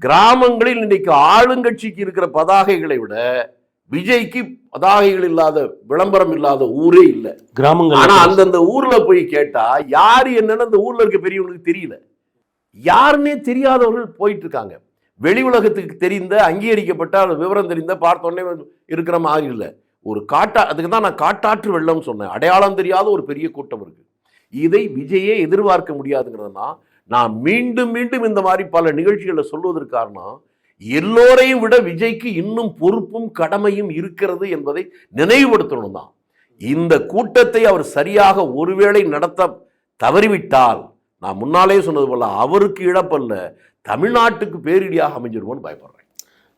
கிராமங்களில் இன்னைக்கு ஆளுங்கட்சிக்கு இருக்கிற பதாகைகளை விட விஜய்க்கு பதாகைகள் இல்லாத, விளம்பரம் இல்லாத ஊரே இல்லை கிராமங்கள். ஆனா அந்தந்த ஊர்ல போய் கேட்டா யாரு என்னன்னு அந்த ஊர்ல இருக்க பெரியவங்களுக்கு தெரியல. யாருன்னே தெரியாதவர்கள் போயிட்டு இருக்காங்க. வெளி உலகத்துக்கு தெரிந்த, அங்கீகரிக்கப்பட்ட, விவரம் தெரிந்த, பார்த்தோன்னே இருக்கிற மாதிரி இல்லை. ஒரு அதுக்கு தான் நான் காட்டாற்று வெள்ளம் சொன்னேன். அடையாளம் தெரியாத ஒரு பெரிய கூட்டம் இருக்கு. இதை விஜயே எதிர்பார்க்க முடியாதுங்கிறதுனா நான் மீண்டும் மீண்டும் இந்த மாதிரி பல நிகழ்ச்சிகளை சொல்வதற்கு காரணம், எல்லோரையும் விட விஜய்க்கு இன்னும் பொறுப்பும் கடமையும் இருக்கிறது என்பதை நினைவுபடுத்தணும் தான். இந்த கூட்டத்தை அவர் சரியாக ஒருவேளை நடத்த தவறிவிட்டால், நான் முன்னாலே சொன்னது போல அவருக்கு இழப்பல்ல, தமிழ்நாட்டுக்கு பேரிடியாக அமைஞ்சிருவோன்னு பயப்படுறேன்.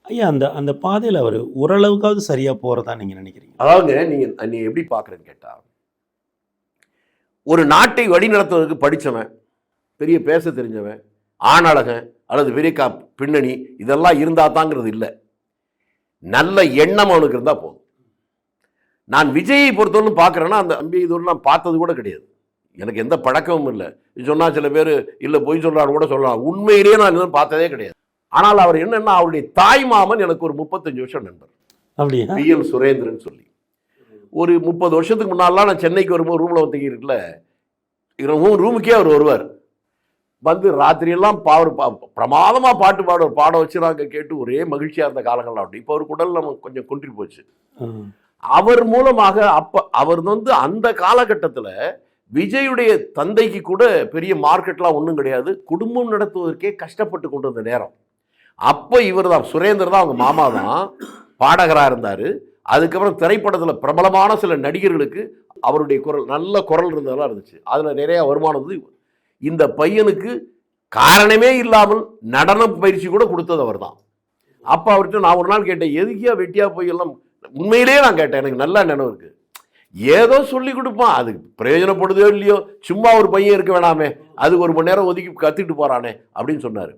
ஐயா, அந்த பாதையில் அவர் ஓரளவுக்காவது சரியா போறதா நீங்க நினைக்கிறீங்க? அதாவது நீ எப்படி பாக்குறேன்னு கேட்டா, ஒரு நாட்டை வழி நடத்துவதற்கு படித்தவன், பெரிய பேச தெரிஞ்சவன், ஆணழகன் அல்லது பெரிய பின்னணி இதெல்லாம் இருந்தா தாங்கிறது இல்லை. நல்ல எண்ணம் அவனுக்கு இருந்தா போதும். நான் விஜயை பொறுத்தவரை பார்க்குறேன்னா, அந்த அம்பி இதோடு நான் பார்த்தது கூட கிடையாது. எனக்கு எந்த பழக்கமும் இல்லை. சொன்னால் சில பேர் இல்லை பொய் சொல்கிறான்னு கூட சொல்லலாம். உண்மையிலேயே நான் இன்னும் பார்த்ததே கிடையாது. ஆனால் அவர் என்னன்னா, அவருடைய தாய் மாமன் எனக்கு ஒரு 35 வருஷம் நண்பர். அப்படியா? PL சுரேந்திரன் சொல்லி. ஒரு 30 வருஷத்துக்கு முன்னாலாம் நான் சென்னைக்கு வரும்போது ரூமில் ஒத்துக்கி இருக்குல்ல, ரூமுக்கே அவர் வருவார். வந்து ராத்திரியெல்லாம் பிரமாதமாக பாட்டு பாட வச்சு நாங்கள் கேட்டு ஒரே மகிழ்ச்சியாக இருந்த காலங்கள்லாம் உண்டு. இப்போ அவர் குடல் நம்ம கொஞ்சம் குன்றி போச்சு. அவர் மூலமாக அவர் அந்த காலகட்டத்தில் விஜயுடைய தந்தைக்கு கூட பெரிய மார்க்கெட்லாம் ஒன்றும் கிடையாது. குடும்பம் நடத்துவதற்கே கஷ்டப்பட்டு கொண்டு வந்த நேரம். அப்போ இவர் தான், சுரேந்தர் தான், அவங்க மாமா தான் பாடகராக இருந்தார். அதுக்கப்புறம் திரைப்படத்தில் பிரபலமான சில நடிகர்களுக்கு அவருடைய குரல், நல்ல குரல் இருந்ததெல்லாம் இருந்துச்சு. அதில் நிறையா வருமானம் வந்து இந்த பையனுக்கு காரணமே இல்லாமல் நடன பயிற்சி கூட கொடுத்தது அவர் தான். அப்போ அவர்கிட்ட நான் ஒரு நாள் கேட்டேன், எதுக்கியா வெட்டியா போய் எல்லாம், உண்மையிலேயே நான் கேட்டேன், எனக்கு நல்லா நினைவு இருக்கு. ஏதோ சொல்லி கொடுப்பான், அதுக்கு பிரயோஜனப்படுதோ இல்லையோ, சும்மா ஒரு பையன் இருக்க வேணாமே, அதுக்கு 1 மணி நேரம் ஒதுக்கி கற்றுக்கிட்டு போகிறானே அப்படின்னு சொன்னார்.